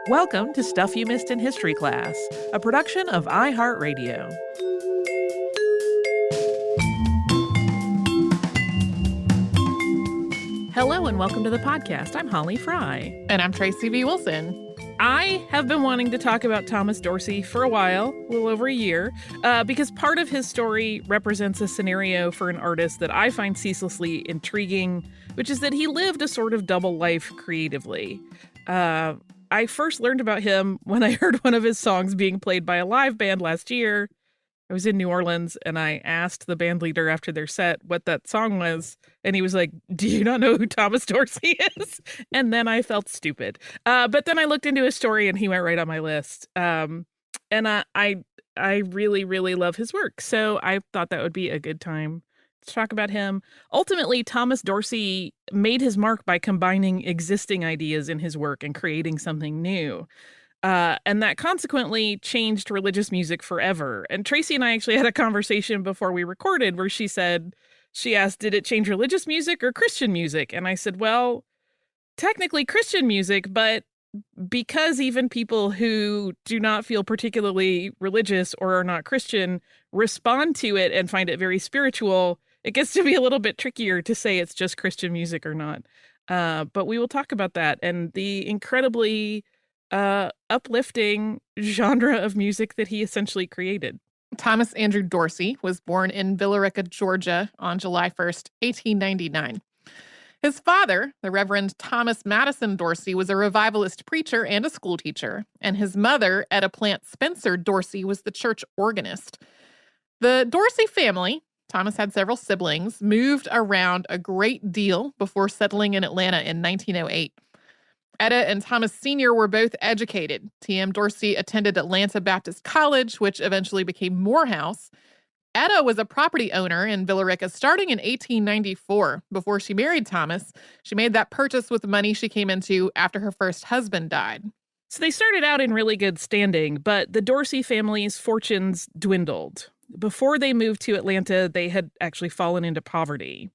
Welcome to Stuff You Missed in History Class, a production of iHeartRadio. Hello and welcome to the podcast. I'm Holly Fry. And I'm Tracy V. Wilson. I have been wanting to talk about Thomas Dorsey for a while, a little over a year, because part of his story represents a scenario for an artist that I find ceaselessly intriguing, which is that he lived a sort of double life creatively. I first learned about him when I heard one of his songs being played by a live band last year. I was in New Orleans and I asked the band leader after their set what that song was. And he was like, "Do you not know who Thomas Dorsey is?" And then I felt stupid. But then I looked into his story and he went right on my list. And I really, really love his work. So I thought that would be a good time to talk about him. Ultimately, Thomas Dorsey made his mark by combining existing ideas in his work and creating something new. And that consequently changed religious music forever. And Tracy and I actually had a conversation before we recorded where she asked, did it change religious music or Christian music? And I said, well, technically Christian music, but because even people who do not feel particularly religious or are not Christian respond to it and find it very spiritual, it gets to be a little bit trickier to say it's just Christian music or not. But we will talk about that and the incredibly uplifting genre of music that he essentially created. Thomas Andrew Dorsey was born in Villa Rica, Georgia on July 1st, 1899. His father, the Reverend Thomas Madison Dorsey, was a revivalist preacher and a schoolteacher, and his mother, Etta Plant Spencer Dorsey, was the church organist. The Dorsey family, Thomas had several siblings, moved around a great deal before settling in Atlanta in 1908. Etta and Thomas Sr. were both educated. T.M. Dorsey attended Atlanta Baptist College, which eventually became Morehouse. Etta was a property owner in Villa Rica starting in 1894. Before she married Thomas, she made that purchase with the money she came into after her first husband died. So they started out in really good standing, but the Dorsey family's fortunes dwindled. Before they moved to Atlanta, they had actually fallen into poverty.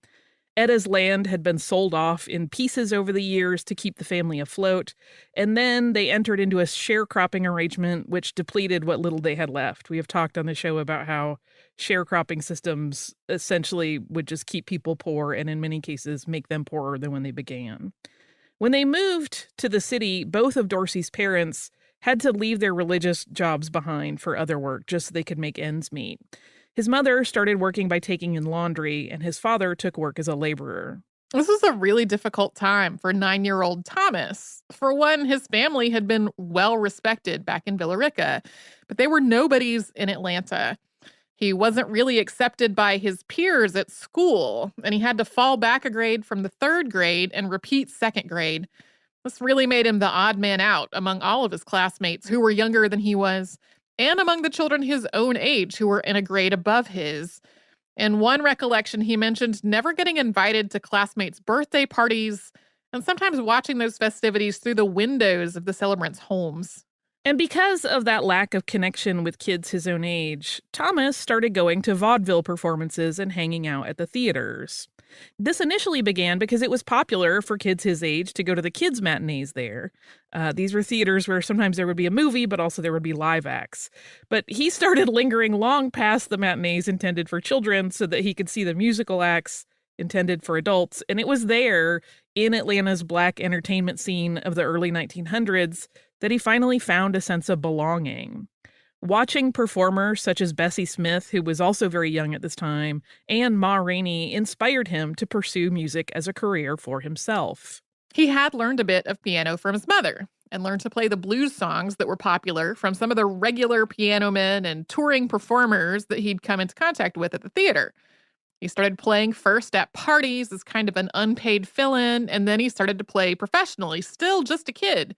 Etta's land had been sold off in pieces over the years to keep the family afloat, and then they entered into a sharecropping arrangement which depleted what little they had left. We have talked on the show about how sharecropping systems essentially would just keep people poor and in many cases make them poorer than when they began. When they moved to the city, both of Dorsey's parents had to leave their religious jobs behind for other work just so they could make ends meet. His mother started working by taking in laundry, and his father took work as a laborer. This was a really difficult time for 9-year-old Thomas. For one, his family had been well respected back in Villa Rica, but they were nobodies in Atlanta. He wasn't really accepted by his peers at school, and he had to fall back a grade from the 3rd grade and repeat 2nd grade. This really made him the odd man out among all of his classmates who were younger than he was, and among the children his own age who were in a grade above his. In one recollection, he mentioned never getting invited to classmates' birthday parties and sometimes watching those festivities through the windows of the celebrants' homes. And because of that lack of connection with kids his own age, Thomas started going to vaudeville performances and hanging out at the theaters. This initially began because it was popular for kids his age to go to the kids' matinees there. These were theaters where sometimes there would be a movie, but also there would be live acts. But he started lingering long past the matinees intended for children so that he could see the musical acts intended for adults. And it was there, in Atlanta's black entertainment scene of the early 1900s, that he finally found a sense of belonging. Watching performers such as Bessie Smith, who was also very young at this time, and Ma Rainey inspired him to pursue music as a career for himself. He had learned a bit of piano from his mother and learned to play the blues songs that were popular from some of the regular piano men and touring performers that he'd come into contact with at the theater. He started playing first at parties as kind of an unpaid fill-in, and then he started to play professionally, still just a kid.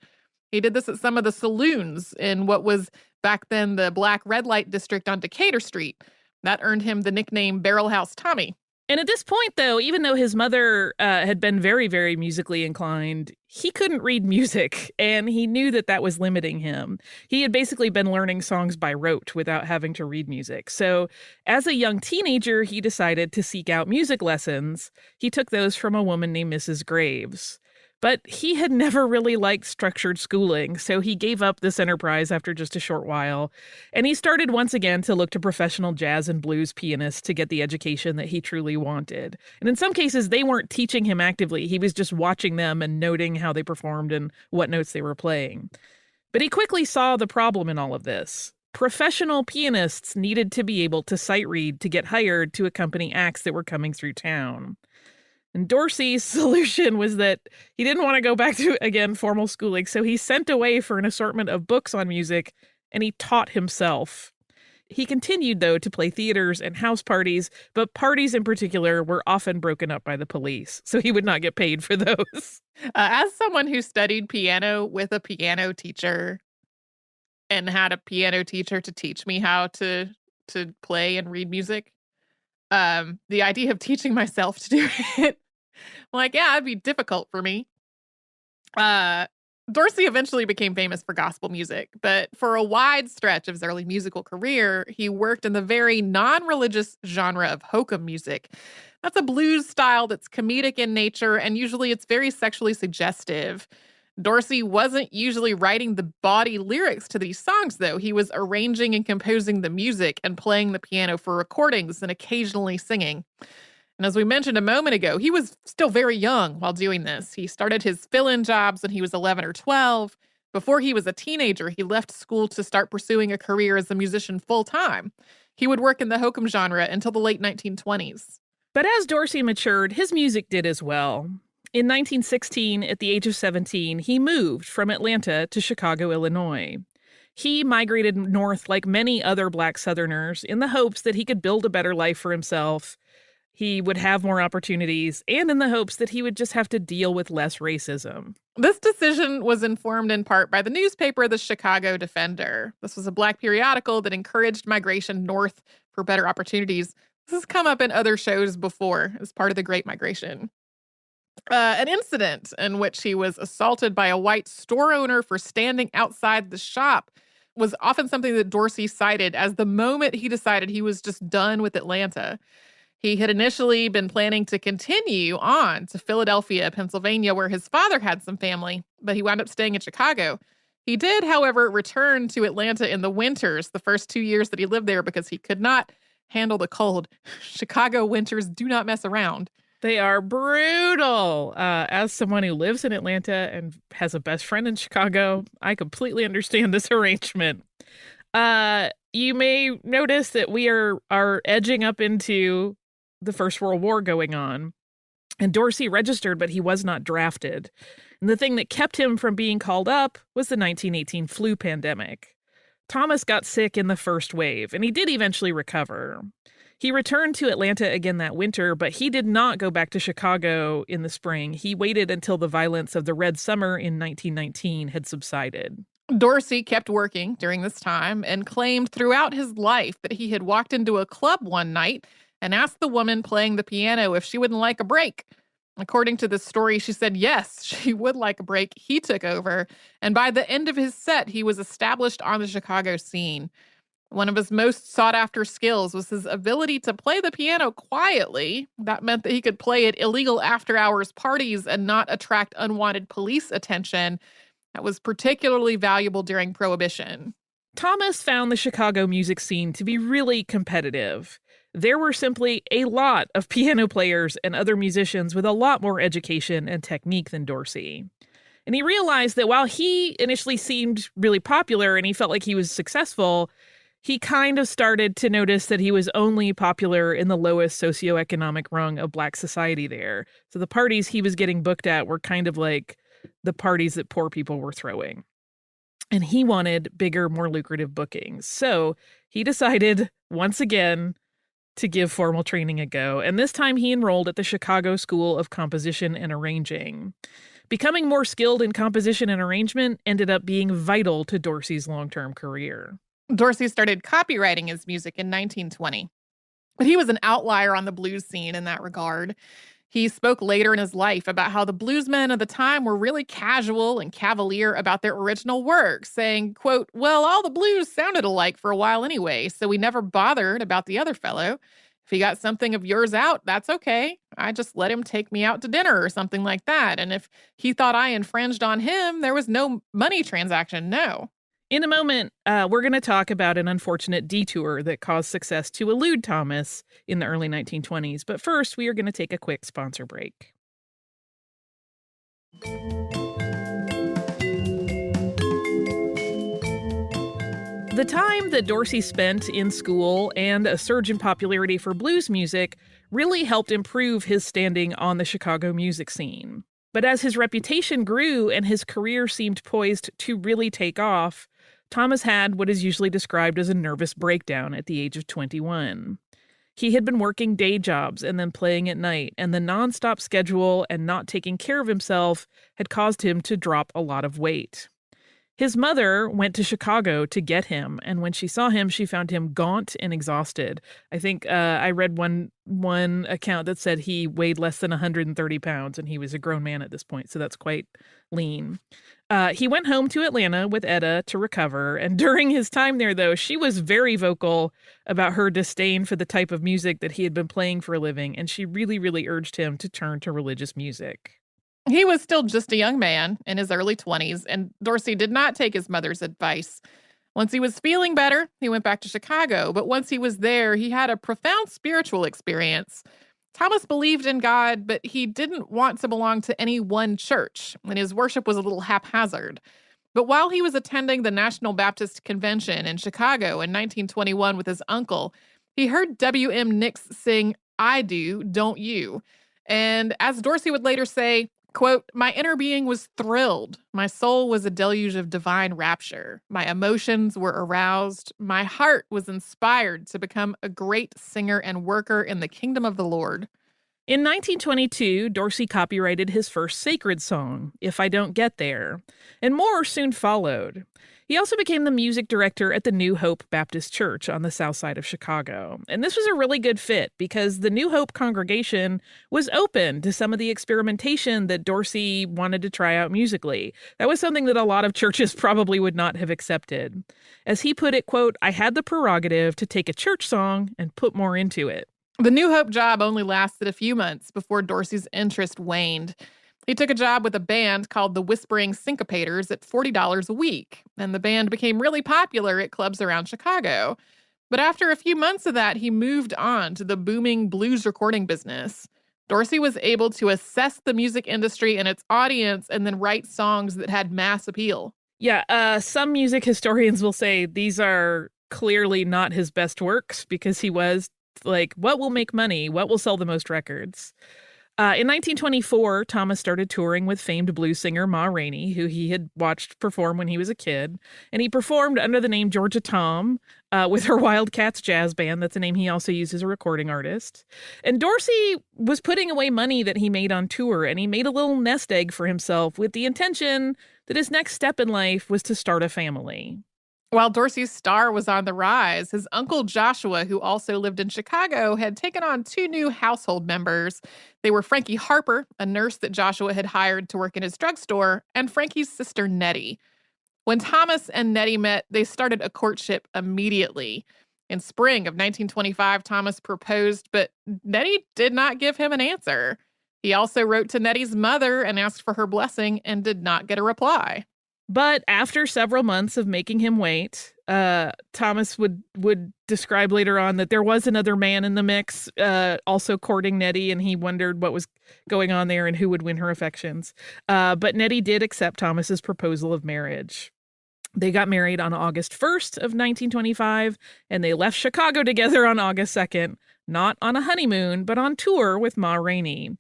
He did this at some of the saloons in what was back then the Black Red Light District on Decatur Street. That earned him the nickname Barrel House Tommy. And at this point, though, even though his mother had been very, very musically inclined, he couldn't read music, and he knew that that was limiting him. He had basically been learning songs by rote without having to read music. So as a young teenager, he decided to seek out music lessons. He took those from a woman named Mrs. Graves. But he had never really liked structured schooling, so he gave up this enterprise after just a short while. And he started once again to look to professional jazz and blues pianists to get the education that he truly wanted. And in some cases, they weren't teaching him actively. He was just watching them and noting how they performed and what notes they were playing. But he quickly saw the problem in all of this. Professional pianists needed to be able to sight read to get hired to accompany acts that were coming through town. And Dorsey's solution was that he didn't want to go back to, again, formal schooling, so he sent away for an assortment of books on music, and he taught himself. He continued, though, to play theaters and house parties, but parties in particular were often broken up by the police, so he would not get paid for those. As someone who studied piano with a piano teacher and had a piano teacher to teach me how to play and read music, the idea of teaching myself to do it, like, yeah, it'd be difficult for me. Dorsey eventually became famous for gospel music, but for a wide stretch of his early musical career, he worked in the very non-religious genre of hokum music. That's a blues style that's comedic in nature, and usually it's very sexually suggestive. Dorsey wasn't usually writing the bawdy lyrics to these songs, though. He was arranging and composing the music and playing the piano for recordings and occasionally singing. And as we mentioned a moment ago, he was still very young while doing this. He started his fill-in jobs when he was 11 or 12. Before he was a teenager, he left school to start pursuing a career as a musician full-time. He would work in the hokum genre until the late 1920s. But as Dorsey matured, his music did as well. In 1916, at the age of 17, he moved from Atlanta to Chicago, Illinois. He migrated north like many other Black Southerners in the hopes that he could build a better life for himself. He would have more opportunities, and in the hopes that he would just have to deal with less racism. This decision was informed in part by the newspaper The Chicago Defender. This was a Black periodical that encouraged migration north for better opportunities. This has come up in other shows before as part of the Great Migration. An incident in which he was assaulted by a white store owner for standing outside the shop was often something that Dorsey cited as the moment he decided he was just done with Atlanta. He had initially been planning to continue on to Philadelphia, Pennsylvania, where his father had some family, but he wound up staying in Chicago. He did, however, return to Atlanta in the winters, the first 2 years that he lived there, because he could not handle the cold. Chicago winters do not mess around. They are brutal. As someone who lives in Atlanta and has a best friend in Chicago, I completely understand this arrangement. You may notice that we are edging up into the First World War going on. And Dorsey registered, but he was not drafted. And the thing that kept him from being called up was the 1918 flu pandemic. Thomas got sick in the first wave, and he did eventually recover. He returned to Atlanta again that winter, but he did not go back to Chicago in the spring. He waited until the violence of the Red Summer in 1919 had subsided. Dorsey kept working during this time and claimed throughout his life that he had walked into a club one night and asked the woman playing the piano if she wouldn't like a break. According to this story, she said yes, she would like a break. He took over, and by the end of his set, he was established on the Chicago scene. One of his most sought-after skills was his ability to play the piano quietly. That meant that he could play at illegal after-hours parties and not attract unwanted police attention. That was particularly valuable during Prohibition. Thomas found the Chicago music scene to be really competitive. There were simply a lot of piano players and other musicians with a lot more education and technique than Dorsey. And he realized that while he initially seemed really popular and he felt like he was successful, he kind of started to notice that he was only popular in the lowest socioeconomic rung of Black society there. So the parties he was getting booked at were kind of like the parties that poor people were throwing. And he wanted bigger, more lucrative bookings. So he decided, once again, to give formal training a go. And this time he enrolled at the Chicago School of Composition and Arranging. Becoming more skilled in composition and arrangement ended up being vital to Dorsey's long-term career. Dorsey started copywriting his music in 1920. But he was an outlier on the blues scene in that regard. He spoke later in his life about how the bluesmen of the time were really casual and cavalier about their original work, saying, quote, well, all the blues sounded alike for a while anyway, so we never bothered about the other fellow. If he got something of yours out, that's okay. I just let him take me out to dinner or something like that. And if he thought I infringed on him, there was no money transaction, no. In a moment, we're going to talk about an unfortunate detour that caused success to elude Thomas in the early 1920s. But first, we are going to take a quick sponsor break. The time that Dorsey spent in school and a surge in popularity for blues music really helped improve his standing on the Chicago music scene. But as his reputation grew and his career seemed poised to really take off, Thomas had what is usually described as a nervous breakdown at the age of 21. He had been working day jobs and then playing at night, and the nonstop schedule and not taking care of himself had caused him to drop a lot of weight. His mother went to Chicago to get him, and when she saw him, she found him gaunt and exhausted. I think I read one account that said he weighed less than 130 pounds, and he was a grown man at this point, so that's quite lean. He went home to Atlanta with Etta to recover, and during his time there, though, she was very vocal about her disdain for the type of music that he had been playing for a living, and she really, really urged him to turn to religious music. He was still just a young man in his early 20s, and Dorsey did not take his mother's advice. Once he was feeling better, he went back to Chicago, but once he was there, he had a profound spiritual experience. Thomas believed in God, but he didn't want to belong to any one church, and his worship was a little haphazard. But while he was attending the National Baptist Convention in Chicago in 1921 with his uncle, he heard W.M. Nix sing, "I Do, Don't You?" And as Dorsey would later say, quote, "My inner being was thrilled. My soul was a deluge of divine rapture. My emotions were aroused. My heart was inspired to become a great singer and worker in the kingdom of the Lord." In 1922, Dorsey copyrighted his first sacred song, "If I Don't Get There," and more soon followed. He also became the music director at the New Hope Baptist Church on the south side of Chicago. And this was a really good fit because the New Hope congregation was open to some of the experimentation that Dorsey wanted to try out musically. That was something that a lot of churches probably would not have accepted. As he put it, quote, "I had the prerogative to take a church song and put more into it." The New Hope job only lasted a few months before Dorsey's interest waned. He took a job with a band called the Whispering Syncopators at $40 a week, and the band became really popular at clubs around Chicago. But after a few months of that, he moved on to the booming blues recording business. Dorsey was able to assess the music industry and its audience and then write songs that had mass appeal. Yeah, some music historians will say these are clearly not his best works because he was like, what will make money? What will sell the most records? In 1924, Thomas started touring with famed blues singer Ma Rainey, who he had watched perform when he was a kid. And he performed under the name Georgia Tom with her Wildcats Jazz Band. That's a name he also used as a recording artist. And Dorsey was putting away money that he made on tour, and he made a little nest egg for himself with the intention that his next step in life was to start a family. While Dorsey's star was on the rise, his uncle Joshua, who also lived in Chicago, had taken on two new household members. They were Frankie Harper, a nurse that Joshua had hired to work in his drugstore, and Frankie's sister Nettie. When Thomas and Nettie met, they started a courtship immediately. In spring of 1925, Thomas proposed, but Nettie did not give him an answer. He also wrote to Nettie's mother and asked for her blessing and did not get a reply. But after several months of making him wait, Thomas would describe later on that there was another man in the mix, also courting Nettie, and he wondered what was going on there and who would win her affections. But Nettie did accept Thomas's proposal of marriage. They got married on August 1st of 1925, and they left Chicago together on August 2nd, not on a honeymoon, but on tour with Ma Rainey.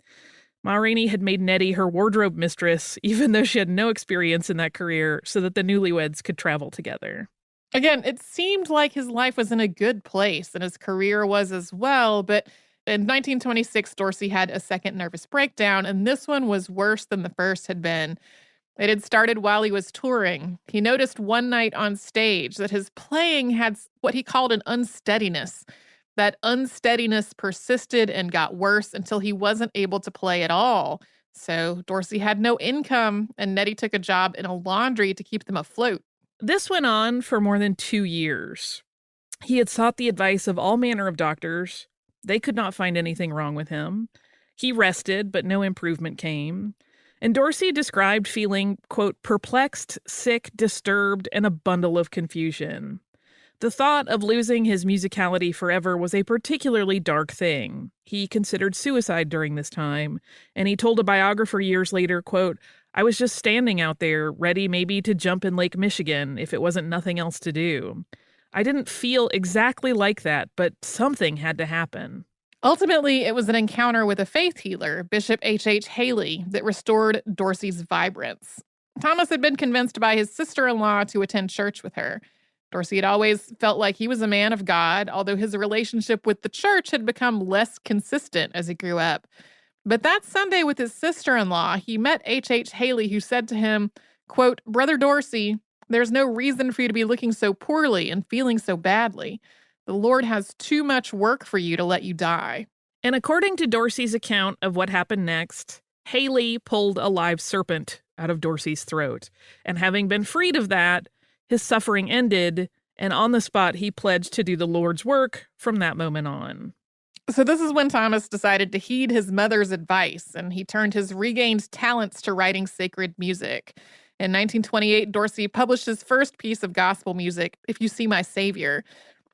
Ma Rainey had made Nettie her wardrobe mistress, even though she had no experience in that career, so that the newlyweds could travel together. Again, it seemed like his life was in a good place, and his career was as well, but in 1926, Dorsey had a second nervous breakdown, and this one was worse than the first had been. It had started while he was touring. He noticed one night on stage that his playing had what he called an unsteadiness. That unsteadiness persisted and got worse until he wasn't able to play at all. So Dorsey had no income, and Nettie took a job in a laundry to keep them afloat. This went on for more than 2 years. He had sought the advice of all manner of doctors, They could not find anything wrong with him. He rested, but no improvement came. And Dorsey described feeling, quote, perplexed, sick, disturbed, and a bundle of confusion. The thought of losing his musicality forever was a particularly dark thing. He considered suicide during this time, and he told a biographer years later, quote, I was just standing out there, ready maybe to jump in Lake Michigan if it wasn't nothing else to do. I didn't feel exactly like that, but something had to happen. Ultimately, it was an encounter with a faith healer, Bishop H. Haley, that restored Dorsey's vibrance. Thomas had been convinced by his sister-in-law to attend church with her. Dorsey had always felt like he was a man of God, although his relationship with the church had become less consistent as he grew up. But that Sunday with his sister-in-law, he met H. Haley, who said to him, quote, Brother Dorsey, there's no reason for you to be looking so poorly and feeling so badly. The Lord has too much work for you to let you die. And according to Dorsey's account of what happened next, Haley pulled a live serpent out of Dorsey's throat. And having been freed of that, his suffering ended, and on the spot, he pledged to do the Lord's work from that moment on. So this is when Thomas decided to heed his mother's advice, and he turned his regained talents to writing sacred music. In 1928, Dorsey published his first piece of gospel music, If You See My Savior.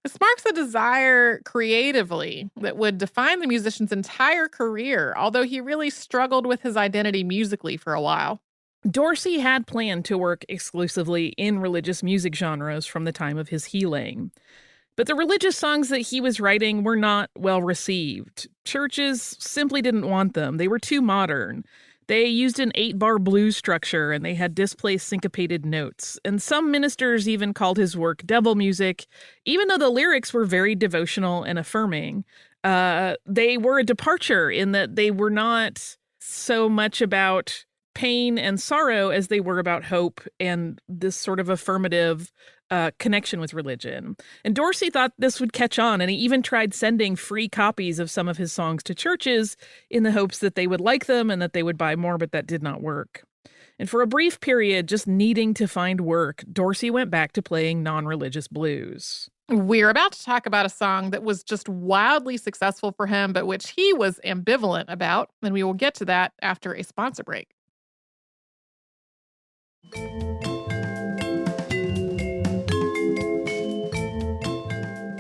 This marks a desire creatively that would define the musician's entire career, although he really struggled with his identity musically for a while. Dorsey had planned to work exclusively in religious music genres from the time of his healing. But the religious songs that he was writing were not well received. Churches simply didn't want them. They were too modern. They used an 8-bar blues structure, and they had displaced syncopated notes. And some ministers even called his work devil music, even though the lyrics were very devotional and affirming. They were a departure in that they were not so much about pain and sorrow as they were about hope and this sort of affirmative connection with religion. And Dorsey thought this would catch on, and he even tried sending free copies of some of his songs to churches in the hopes that they would like them and that they would buy more, but that did not work. And for a brief period, just needing to find work, Dorsey went back to playing non-religious blues. We're about to talk about a song that was just wildly successful for him, but which he was ambivalent about, and we will get to that after a sponsor break.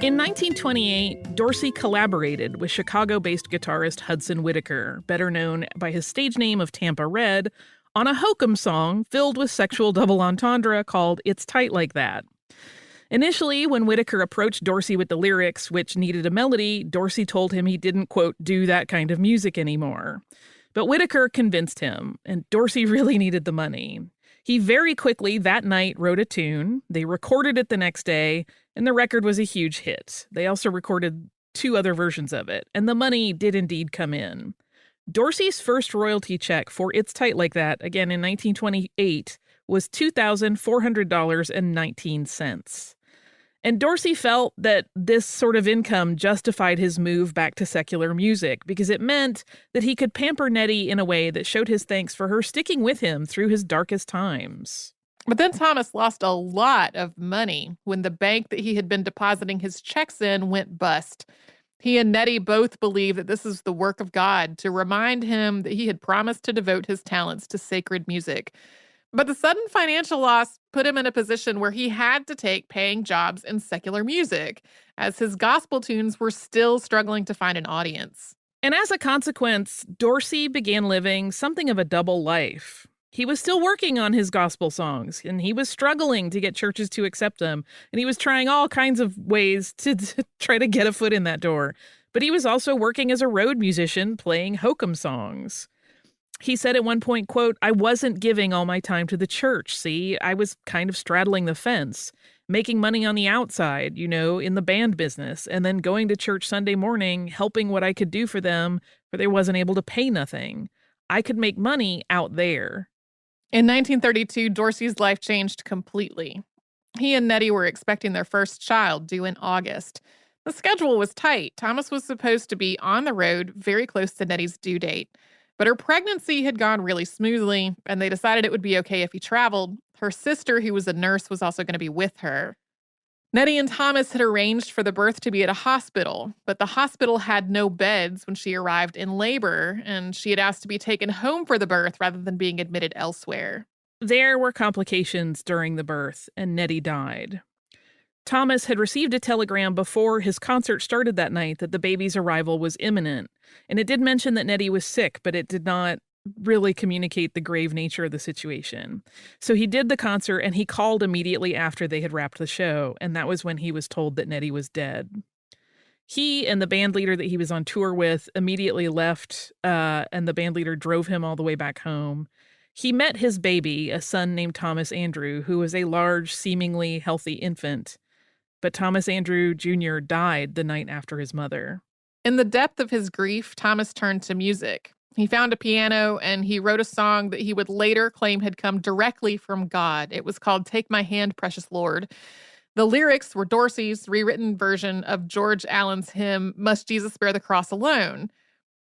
In 1928, Dorsey collaborated with Chicago-based guitarist Hudson Whitaker, better known by his stage name of Tampa Red, on a hokum song filled with sexual double entendre called It's Tight Like That. Initially, when Whitaker approached Dorsey with the lyrics, which needed a melody, Dorsey told him he didn't, quote, do that kind of music anymore. But Whitaker convinced him, and Dorsey really needed the money. He very quickly that night wrote a tune. They recorded it the next day, and the record was a huge hit. They also recorded 2 other versions of it, and the money did indeed come in. Dorsey's first royalty check for It's Tight Like That, again in 1928, was $2,400.19. And Dorsey felt that this sort of income justified his move back to secular music because it meant that he could pamper Nettie in a way that showed his thanks for her sticking with him through his darkest times. But then Thomas lost a lot of money when the bank that he had been depositing his checks in went bust. He and Nettie both believe that this is the work of God to remind him that he had promised to devote his talents to sacred music. But the sudden financial loss put him in a position where he had to take paying jobs in secular music, as his gospel tunes were still struggling to find an audience. And as a consequence, Dorsey began living something of a double life. He was still working on his gospel songs, and he was struggling to get churches to accept them, and he was trying all kinds of ways to try to get a foot in that door. But he was also working as a road musician, playing hokum songs. He said at one point, quote, I wasn't giving all my time to the church, see? I was kind of straddling the fence, making money on the outside, in the band business, and then going to church Sunday morning, helping what I could do for them, but they wasn't able to pay nothing. I could make money out there. In 1932, Dorsey's life changed completely. He and Nettie were expecting their first child, due in August. The schedule was tight. Thomas was supposed to be on the road very close to Nettie's due date. But her pregnancy had gone really smoothly, and they decided it would be okay if he traveled. Her sister, who was a nurse, was also going to be with her. Nettie and Thomas had arranged for the birth to be at a hospital, but the hospital had no beds when she arrived in labor, and she had asked to be taken home for the birth rather than being admitted elsewhere. There were complications during the birth, and Nettie died. Thomas had received a telegram before his concert started that night that the baby's arrival was imminent, and it did mention that Nettie was sick, but it did not really communicate the grave nature of the situation. So he did the concert, and he called immediately after they had wrapped the show, and that was when he was told that Nettie was dead. He and the band leader that he was on tour with immediately left, and the band leader drove him all the way back home. He met his baby, a son named Thomas Andrew, who was a large, seemingly healthy infant. But Thomas Andrew Jr. died the night after his mother. In the depth of his grief, Thomas turned to music. He found a piano and he wrote a song that he would later claim had come directly from God. It was called Take My Hand, Precious Lord. The lyrics were Dorsey's rewritten version of George Allen's hymn, Must Jesus Bear the Cross Alone?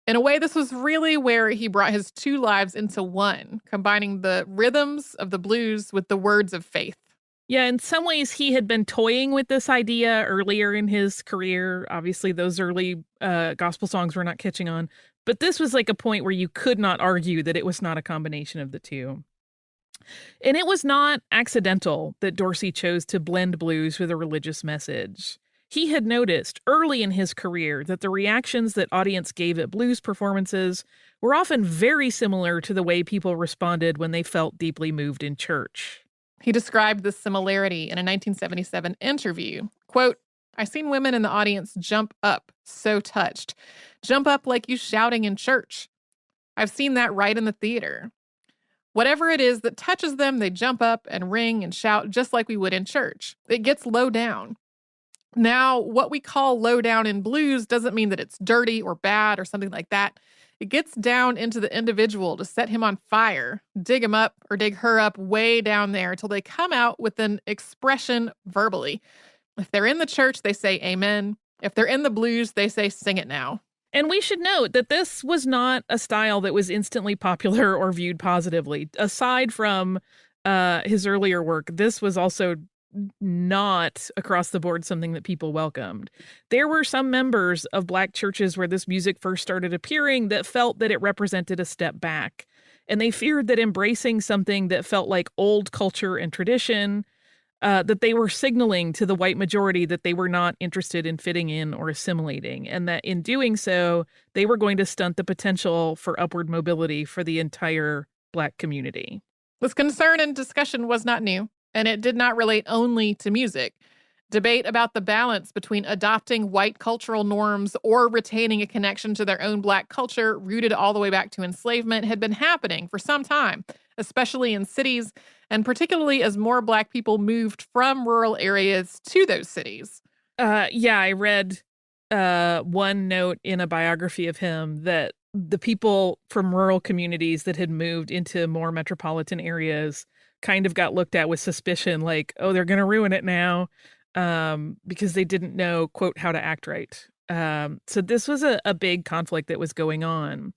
In a way, this was really where he brought his two lives into one, combining the rhythms of the blues with the words of faith. Yeah, in some ways, he had been toying with this idea earlier in his career. Obviously, those early gospel songs were not catching on. But this was like a point where you could not argue that it was not a combination of the two. And it was not accidental that Dorsey chose to blend blues with a religious message. He had noticed early in his career that the reactions that audience gave at blues performances were often very similar to the way people responded when they felt deeply moved in church. He described this similarity in a 1977 interview. Quote, I seen women in the audience jump up, so touched. Jump up like you shouting in church. I've seen that right in the theater. Whatever it is that touches them, they jump up and ring and shout just like we would in church. It gets low down. Now, what we call low down in blues doesn't mean that it's dirty or bad or something like that. It gets down into the individual to set him on fire, dig him up or dig her up way down there till they come out with an expression verbally. If they're in the church, they say amen. If they're in the blues, they say sing it now. And we should note that this was not a style that was instantly popular or viewed positively. Aside from his earlier work, this was also not across the board something that people welcomed. There were some members of Black churches where this music first started appearing that felt that it represented a step back. And they feared that embracing something that felt like old culture and tradition, that they were signaling to the white majority that they were not interested in fitting in or assimilating, and that in doing so, they were going to stunt the potential for upward mobility for the entire Black community. This concern and discussion was not new, and it did not relate only to music. Debate about the balance between adopting white cultural norms or retaining a connection to their own Black culture rooted all the way back to enslavement had been happening for some time, especially in cities, and particularly as more Black people moved from rural areas to those cities. I read one note in a biography of him that the people from rural communities that had moved into more metropolitan areas kind of got looked at with suspicion, like, oh, they're going to ruin it now, because they didn't know, quote, how to act right. So this was a big conflict that was going on.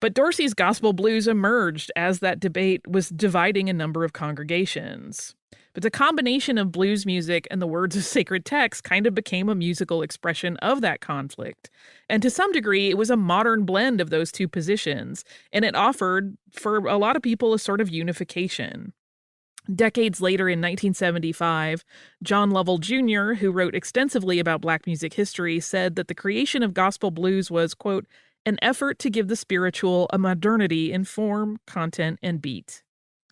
But Dorsey's gospel blues emerged as that debate was dividing a number of congregations. But the combination of blues music and the words of sacred text kind of became a musical expression of that conflict. And to some degree, it was a modern blend of those two positions, and it offered, for a lot of people, a sort of unification. Decades later, in 1975, John Lovell Jr., who wrote extensively about Black music history, said that the creation of gospel blues was, quote, an effort to give the spiritual a modernity in form, content, and beat.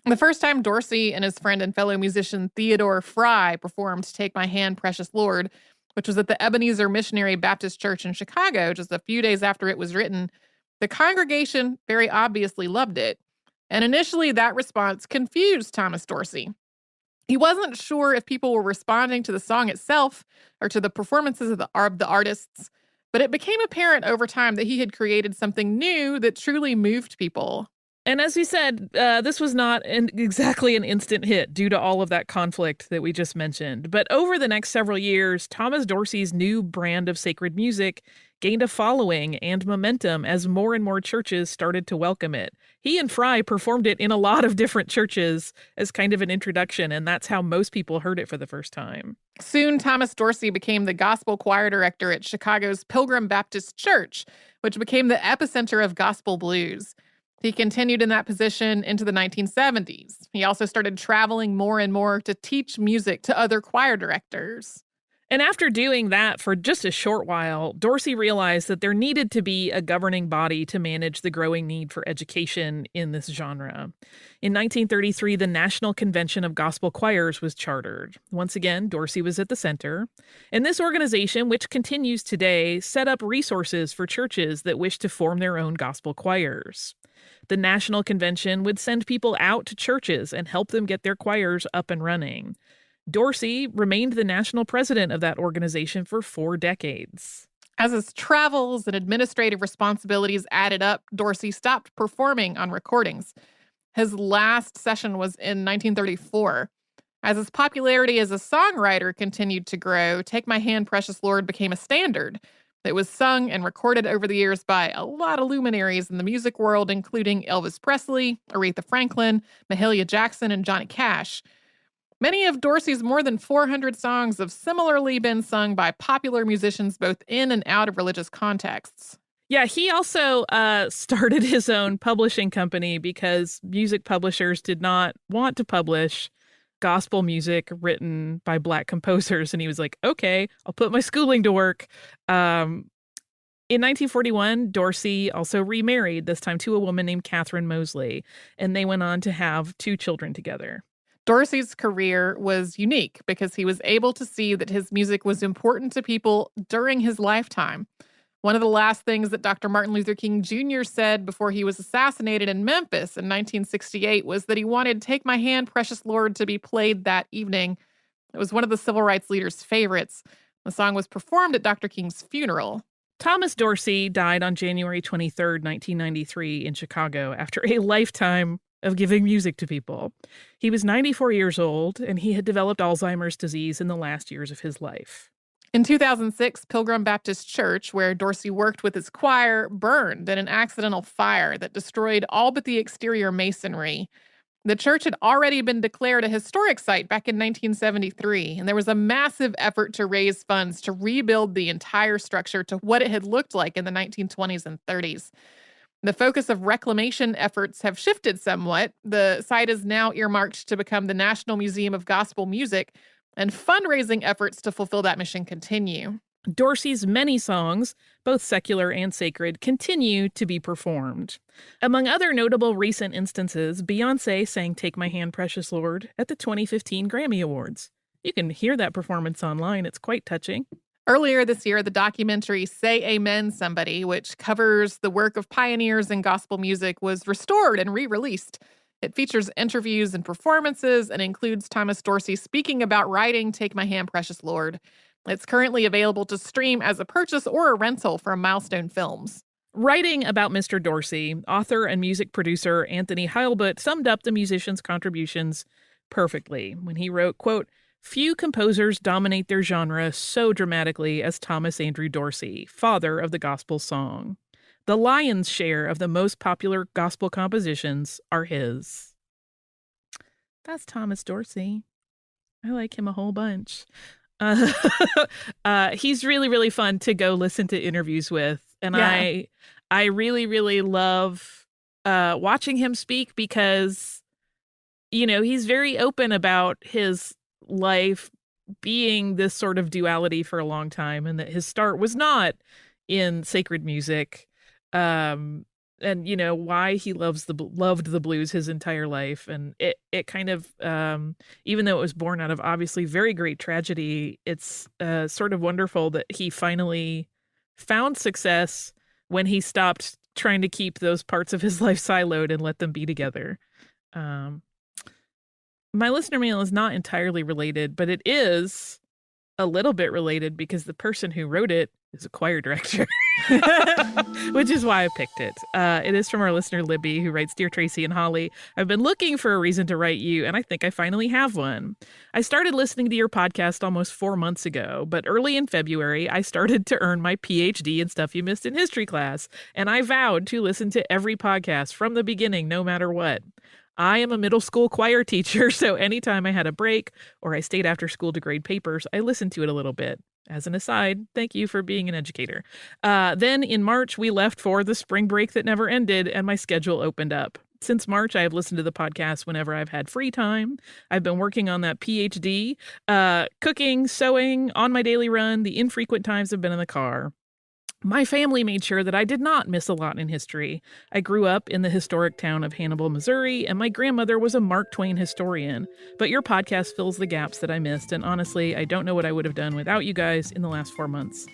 The first time Dorsey and his friend and fellow musician Theodore Fry performed Take My Hand, Precious Lord, which was at the Ebenezer Missionary Baptist Church in Chicago just a few days after it was written, the congregation very obviously loved it. And initially, that response confused Thomas Dorsey. He wasn't sure if people were responding to the song itself or to the performances of the artists, but it became apparent over time that he had created something new that truly moved people. And as we said, this was not exactly an instant hit due to all of that conflict that we just mentioned. But over the next several years, Thomas Dorsey's new brand of sacred music gained a following and momentum as more and more churches started to welcome it. He and Fry performed it in a lot of different churches as kind of an introduction, and that's how most people heard it for the first time. Soon, Thomas Dorsey became the gospel choir director at Chicago's Pilgrim Baptist Church, which became the epicenter of gospel blues. He continued in that position into the 1970s. He also started traveling more and more to teach music to other choir directors. And after doing that for just a short while, Dorsey realized that there needed to be a governing body to manage the growing need for education in this genre. In 1933, the National Convention of Gospel Choirs was chartered. Once again, Dorsey was at the center. And this organization, which continues today, set up resources for churches that wish to form their own gospel choirs. The National Convention would send people out to churches and help them get their choirs up and running. Dorsey remained the national president of that organization for 4 decades. As his travels and administrative responsibilities added up, Dorsey stopped performing on recordings. His last session was in 1934. As his popularity as a songwriter continued to grow, Take My Hand, Precious Lord became a standard. It was sung and recorded over the years by a lot of luminaries in the music world, including Elvis Presley, Aretha Franklin, Mahalia Jackson, and Johnny Cash. Many of Dorsey's more than 400 songs have similarly been sung by popular musicians both in and out of religious contexts. Yeah, he also started his own publishing company because music publishers did not want to publish gospel music written by Black composers. And he was like, okay, I'll put my schooling to work. In 1941, Dorsey also remarried, this time to a woman named Catherine Mosley, and they went on to have 2 children together. Dorsey's career was unique because he was able to see that his music was important to people during his lifetime. One of the last things that Dr. Martin Luther King Jr. said before he was assassinated in Memphis in 1968 was that he wanted Take My Hand, Precious Lord to be played that evening. It was one of the civil rights leader's favorites. The song was performed at Dr. King's funeral. Thomas Dorsey died on January 23rd, 1993 in Chicago after a lifetime of giving music to people. He was 94 years old, and he had developed Alzheimer's disease in the last years of his life. In 2006, Pilgrim Baptist Church, where Dorsey worked with his choir, burned in an accidental fire that destroyed all but the exterior masonry. The church had already been declared a historic site back in 1973, and there was a massive effort to raise funds to rebuild the entire structure to what it had looked like in the 1920s and 30s. The focus of reclamation efforts have shifted somewhat. The site is now earmarked to become the National Museum of Gospel Music, and fundraising efforts to fulfill that mission continue. Dorsey's many songs, both secular and sacred, continue to be performed. Among other notable recent instances, Beyoncé sang Take My Hand, Precious Lord at the 2015 Grammy Awards. You can hear that performance online. It's quite touching. Earlier this year, the documentary Say Amen Somebody, which covers the work of pioneers in gospel music, was restored and re-released. It features interviews and performances and includes Thomas Dorsey speaking about writing Take My Hand, Precious Lord. It's currently available to stream as a purchase or a rental from Milestone Films. Writing about Mr. Dorsey, author and music producer Anthony Heilbut summed up the musician's contributions perfectly when he wrote, quote, "Few composers dominate their genre so dramatically as Thomas Andrew Dorsey, father of the gospel song. The lion's share of the most popular gospel compositions are his." That's Thomas Dorsey. I like him a whole bunch. He's really, really fun to go listen to interviews with. And yeah. I really, really love watching him speak because, you know, he's very open about his life being this sort of duality for a long time, and that his start was not in sacred music, and you know why he loved the blues his entire life, and it kind of even though it was born out of obviously very great tragedy, it's sort of wonderful that he finally found success when he stopped trying to keep those parts of his life siloed and let them be together. My listener mail is not entirely related, but it is a little bit related because the person who wrote it is a choir director. which is why I picked it. It is from our listener, Libby, who writes, Dear Tracy and Holly, I've been looking for a reason to write you, and I think I finally have one. I started listening to your podcast almost 4 months ago, but early in February, I started to earn my PhD in Stuff You Missed in History class, and I vowed to listen to every podcast from the beginning, no matter what. I am a middle school choir teacher, so anytime I had a break or I stayed after school to grade papers, I listened to it a little bit. As an aside, thank you for being an educator. Then in March, we left for the spring break that never ended, and my schedule opened up. Since March, I have listened to the podcast whenever I've had free time. I've been working on that PhD, cooking, sewing, on my daily run. The infrequent times I've been in the car. My family made sure that I did not miss a lot in history. I grew up in the historic town of Hannibal, Missouri, and my grandmother was a Mark Twain historian. But your podcast fills the gaps that I missed, and honestly, I don't know what I would have done without you guys in the last 4 months.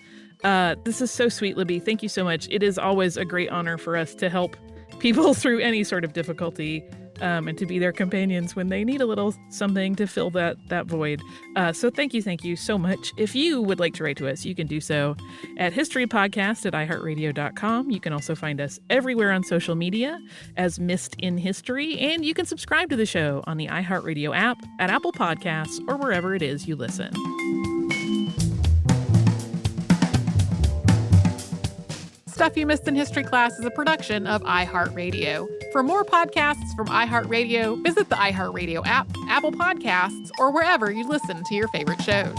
This is so sweet, Libby. Thank you so much. It is always a great honor for us to help people through any sort of difficulty, and to be their companions when they need a little something to fill that void. So thank you so much. If you would like to write to us, you can do so at historypodcast@iHeartRadio.com. You can also find us everywhere on social media as Missed in History, and you can subscribe to the show on the iHeartRadio app, at Apple Podcasts, or wherever it is you listen. Stuff You Missed in History class is a production of iHeartRadio. For more podcasts from iHeartRadio, visit the iHeartRadio app, Apple Podcasts, or wherever you listen to your favorite shows.